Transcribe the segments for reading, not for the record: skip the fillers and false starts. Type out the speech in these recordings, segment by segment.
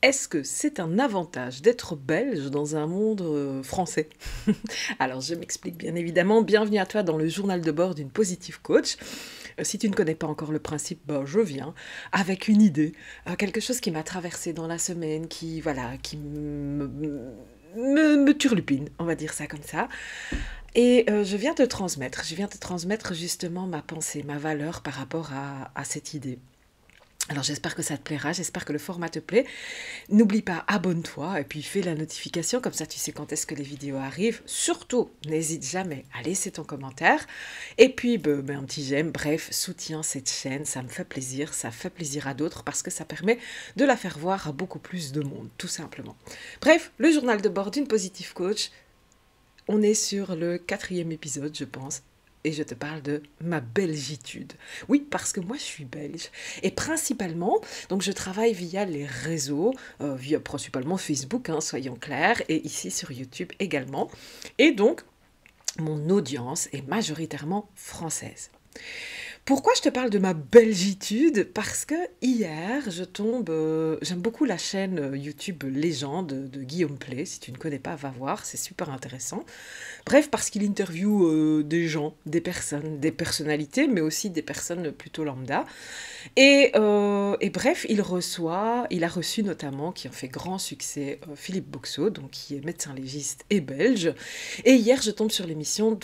Est-ce que c'est un avantage d'être belge dans un monde français? Alors, je m'explique bien évidemment. Bienvenue à toi dans le journal de bord d'une Positive Coach. Si tu ne connais pas encore le principe, ben, je viens avec une idée, quelque chose qui m'a traversé dans la semaine, qui, voilà, qui me turlupine, on va dire ça comme ça. Et je viens te transmettre justement ma pensée, ma valeur par rapport à cette idée. Alors j'espère que ça te plaira, j'espère que le format te plaît. N'oublie pas, abonne-toi et puis fais la notification, comme ça tu sais quand est-ce que les vidéos arrivent. Surtout, n'hésite jamais à laisser ton commentaire. Et puis, un petit j'aime, bref, soutiens cette chaîne, ça me fait plaisir, ça fait plaisir à d'autres parce que ça permet de la faire voir à beaucoup plus de monde, tout simplement. Bref, le journal de bord d'une Positive Coach, on est sur le 4e épisode, je pense. Et je te parle de ma belgitude. Oui, parce que moi, je suis belge. Et principalement, donc je travaille via les réseaux, via principalement Facebook, hein, soyons clairs, et ici sur YouTube également. Et donc, mon audience est majoritairement française. Pourquoi je te parle de ma belgitude? Parce que hier, j'aime beaucoup la chaîne YouTube Légende de Guillaume Play. Si tu ne connais pas, va voir, c'est super intéressant. Bref, parce qu'il interviewe des gens, des personnes, des personnalités, mais aussi des personnes plutôt lambda. Et bref, il a reçu notamment, qui a fait grand succès, Philippe Boxeau, donc qui est médecin légiste et belge. Et hier, je tombe sur l'émission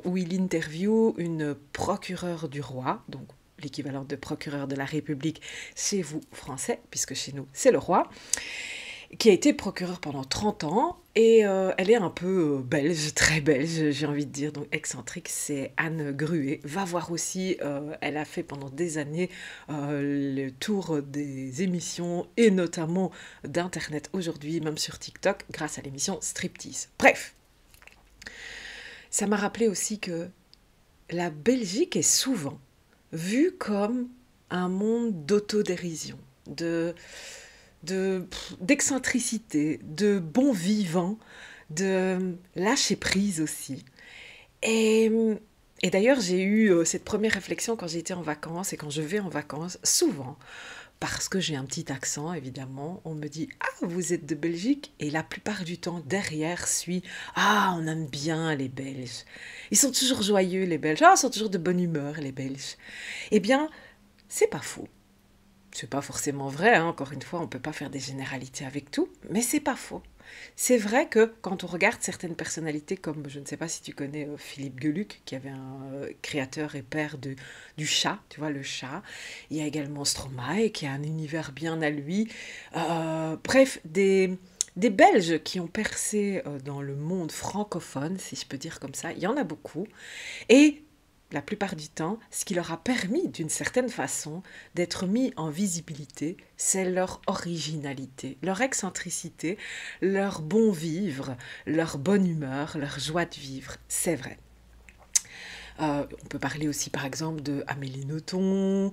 où il interviewe une procureure du roi, donc l'équivalent de procureur de la République chez vous, français, puisque chez nous, c'est le roi, qui a été procureure pendant 30 ans, et elle est un peu belge, très belge, j'ai envie de dire, donc excentrique, c'est Anne Gruet. Va voir aussi, elle a fait pendant des années le tour des émissions, et notamment d'Internet aujourd'hui, même sur TikTok, grâce à l'émission Striptease. Bref, ça m'a rappelé aussi que la Belgique est souvent vue comme un monde d'autodérision, d'excentricité, de bon vivant, de lâcher prise aussi. Et, et d'ailleurs, j'ai eu cette première réflexion quand j'étais en vacances et quand je vais en vacances, souvent, parce que j'ai un petit accent, évidemment, on me dit « Ah, vous êtes de Belgique ?» Et la plupart du temps, derrière suit « Ah, on aime bien les Belges. Ils sont toujours joyeux, les Belges. Ah, ils sont toujours de bonne humeur, les Belges. » Eh bien, c'est pas faux. C'est pas forcément vrai, hein. Encore une fois, on ne peut pas faire des généralités avec tout, mais c'est pas faux. C'est vrai que quand on regarde certaines personnalités, comme je ne sais pas si tu connais Philippe Geluck, qui avait un créateur et père du chat, tu vois, le chat. Il y a également Stromae, qui a un univers bien à lui. Bref, des Belges qui ont percé dans le monde francophone, si je peux dire comme ça, il y en a beaucoup. Et la plupart du temps, ce qui leur a permis, d'une certaine façon, d'être mis en visibilité, c'est leur originalité, leur excentricité, leur bon vivre, leur bonne humeur, leur joie de vivre. C'est vrai. On peut parler aussi par exemple de Amélie Nothomb,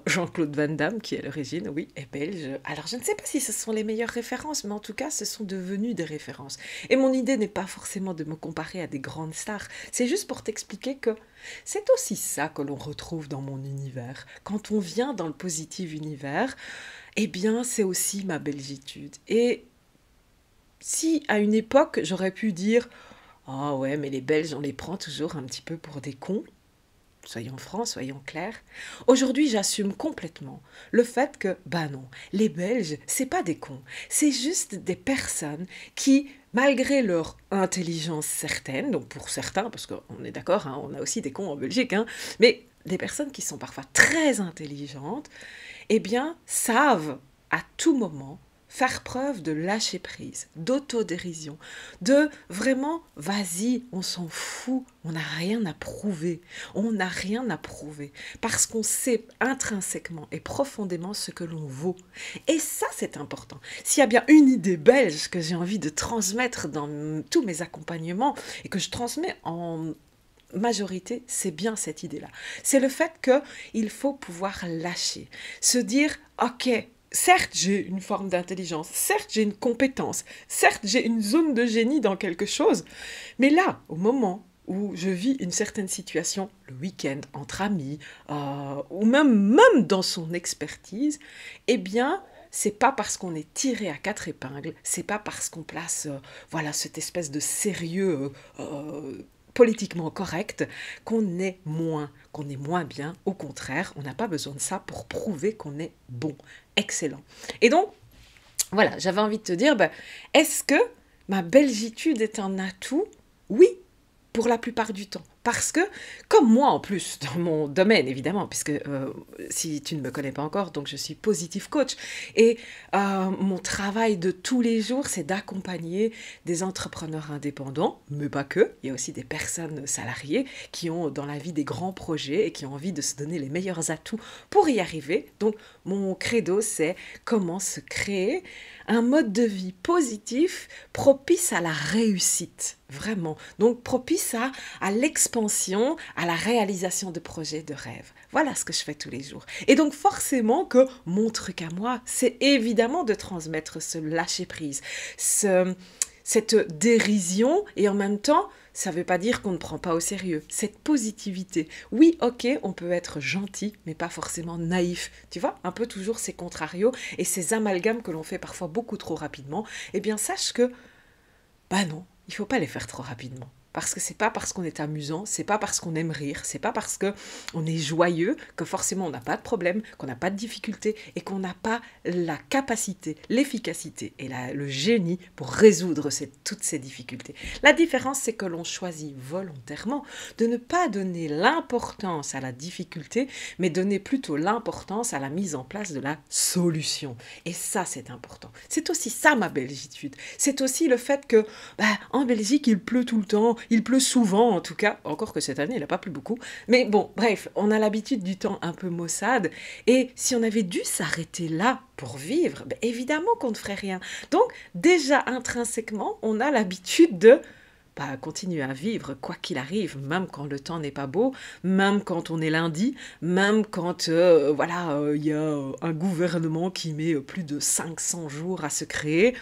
Jean-Claude Van Damme qui à l'origine, oui, est belge. Alors je ne sais pas si ce sont les meilleures références, mais en tout cas ce sont devenus des références. Et mon idée n'est pas forcément de me comparer à des grandes stars, c'est juste pour t'expliquer que c'est aussi ça que l'on retrouve dans mon univers. Quand on vient dans le positif univers, eh bien c'est aussi ma belgitude. Et si à une époque j'aurais pu dire ah ouais, mais les Belges, on les prend toujours un petit peu pour des cons. Soyons francs, soyons clairs. Aujourd'hui, j'assume complètement le fait que, bah non, les Belges, c'est pas des cons. C'est juste des personnes qui, malgré leur intelligence certaine, donc pour certains, parce qu'on est d'accord, hein, on a aussi des cons en Belgique, hein, mais des personnes qui sont parfois très intelligentes, eh bien, savent à tout moment faire preuve de lâcher prise, d'autodérision, de vraiment, vas-y, on s'en fout, on n'a rien à prouver, on n'a rien à prouver, parce qu'on sait intrinsèquement et profondément ce que l'on vaut. Et ça, c'est important. S'il y a bien une idée belge que j'ai envie de transmettre dans tous mes accompagnements et que je transmets en majorité, c'est bien cette idée-là. C'est le fait qu'il faut pouvoir lâcher, se dire, ok, certes, j'ai une forme d'intelligence, certes, j'ai une compétence, certes, j'ai une zone de génie dans quelque chose, mais là, au moment où je vis une certaine situation, le week-end, entre amis, ou même dans son expertise, eh bien, c'est pas parce qu'on est tiré à quatre épingles, c'est pas parce qu'on place voilà cette espèce de sérieux politiquement correct qu'on est moins bien. Au contraire, on n'a pas besoin de ça pour prouver qu'on est bon, excellent. Et donc voilà, j'avais envie de te dire, est-ce que ma belgitude est un atout? Oui, pour la plupart du temps. Parce que, comme moi en plus, dans mon domaine évidemment, puisque si tu ne me connais pas encore, donc je suis positive coach. Et mon travail de tous les jours, c'est d'accompagner des entrepreneurs indépendants, mais pas que. Il y a aussi des personnes salariées qui ont dans la vie des grands projets et qui ont envie de se donner les meilleurs atouts pour y arriver. Donc mon credo, c'est comment se créer un mode de vie positif propice à la réussite, vraiment. Donc propice à l'expansion, à la réalisation de projets de rêve. Voilà ce que je fais tous les jours. Et donc forcément que mon truc à moi, c'est évidemment de transmettre ce lâcher-prise, cette dérision, et en même temps, ça ne veut pas dire qu'on ne prend pas au sérieux. Cette positivité. Oui, ok, on peut être gentil, mais pas forcément naïf. Tu vois, un peu toujours ces contrarios et ces amalgames que l'on fait parfois beaucoup trop rapidement. Eh bien, sache que, non, il ne faut pas les faire trop rapidement. Parce que c'est pas parce qu'on est amusant, c'est pas parce qu'on aime rire, c'est pas parce qu'on est joyeux que forcément on n'a pas de problème, qu'on n'a pas de difficulté et qu'on n'a pas la capacité, l'efficacité et le génie pour résoudre toutes ces difficultés. La différence, c'est que l'on choisit volontairement de ne pas donner l'importance à la difficulté, mais donner plutôt l'importance à la mise en place de la solution. Et ça, c'est important. C'est aussi ça ma belgitude. C'est aussi le fait que en Belgique, il pleut tout le temps. Il pleut souvent, en tout cas, encore que cette année, il n'a pas plu beaucoup. Mais bon, bref, on a l'habitude du temps un peu maussade. Et si on avait dû s'arrêter là pour vivre, évidemment qu'on ne ferait rien. Donc, déjà, intrinsèquement, on a l'habitude de continuer à vivre, quoi qu'il arrive, même quand le temps n'est pas beau, même quand on est lundi, même quand, il y a un gouvernement qui met plus de 500 jours à se créer.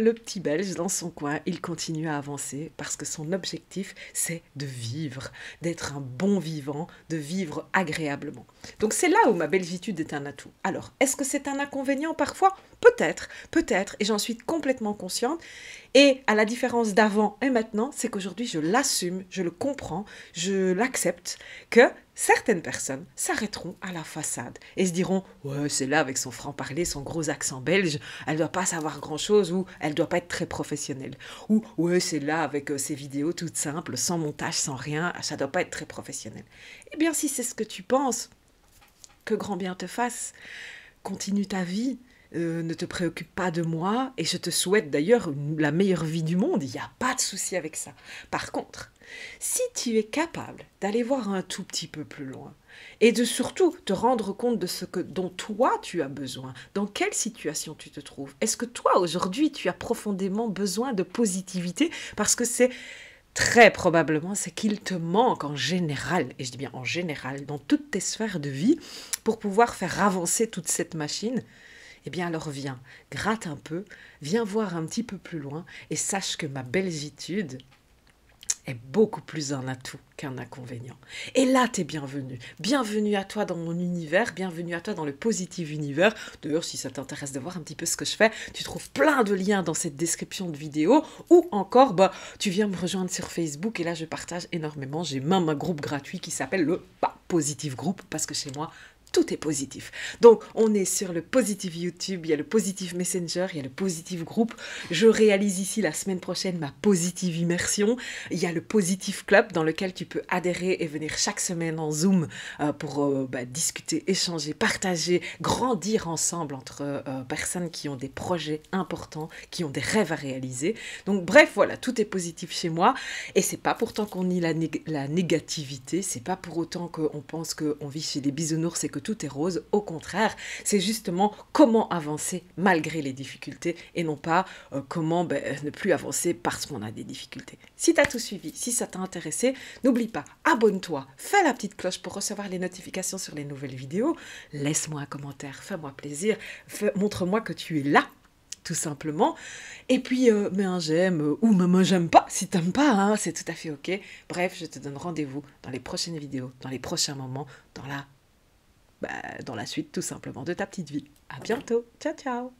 Le petit Belge dans son coin, il continue à avancer parce que son objectif, c'est de vivre, d'être un bon vivant, de vivre agréablement. Donc c'est là où ma belgitude est un atout. Alors, est-ce que c'est un inconvénient parfois? Peut-être, et j'en suis complètement consciente. Et à la différence d'avant et maintenant, c'est qu'aujourd'hui, je l'assume, je le comprends, je l'accepte, que certaines personnes s'arrêteront à la façade et se diront « Ouais, c'est là avec son franc-parler, son gros accent belge, elle doit pas savoir grand-chose ou elle doit pas être très professionnelle. » Ou « Ouais, c'est là avec ses vidéos toutes simples, sans montage, sans rien, ça doit pas être très professionnel. » Eh bien, si c'est ce que tu penses, que grand bien te fasse, continue ta vie. Ne te préoccupe pas de moi et je te souhaite d'ailleurs la meilleure vie du monde, il n'y a pas de souci avec ça. Par contre, si tu es capable d'aller voir un tout petit peu plus loin et de surtout te rendre compte de dont toi tu as besoin, dans quelle situation tu te trouves, est-ce que toi aujourd'hui tu as profondément besoin de positivité parce que c'est très probablement ce qu'il te manque en général, et je dis bien en général, dans toutes tes sphères de vie pour pouvoir faire avancer toute cette machine. Eh bien alors viens, gratte un peu, viens voir un petit peu plus loin et sache que ma belgitude est beaucoup plus un atout qu'un inconvénient. Et là, t'es bienvenue. Bienvenue à toi dans mon univers, bienvenue à toi dans le positif univers. D'ailleurs, si ça t'intéresse de voir un petit peu ce que je fais, tu trouves plein de liens dans cette description de vidéo ou encore, tu viens me rejoindre sur Facebook et là, je partage énormément. J'ai même un groupe gratuit qui s'appelle le Positive Group parce que chez moi, tout est positif. Donc, on est sur le Positive YouTube, il y a le Positive Messenger, il y a le Positive Group. Je réalise ici la semaine prochaine ma Positive Immersion. Il y a le Positive Club dans lequel tu peux adhérer et venir chaque semaine en Zoom pour discuter, échanger, partager, grandir ensemble entre personnes qui ont des projets importants, qui ont des rêves à réaliser. Donc, bref, voilà, tout est positif chez moi. Et c'est pas pourtant qu'on nie la négativité, c'est pas pour autant qu'on pense qu'on vit chez des bisounours et que tout est rose, au contraire, c'est justement comment avancer malgré les difficultés et non pas comment ne plus avancer parce qu'on a des difficultés. Si tu as tout suivi, si ça t'a intéressé, n'oublie pas, abonne-toi, fais la petite cloche pour recevoir les notifications sur les nouvelles vidéos, laisse-moi un commentaire, fais-moi plaisir, montre-moi que tu es là, tout simplement, et puis mets un j'aime ou même un j'aime pas, si t'aimes pas, c'est tout à fait ok. Bref, je te donne rendez-vous dans les prochaines vidéos, dans les prochains moments, dans la dans la suite tout simplement de ta petite vie. À bientôt. Ciao, ciao.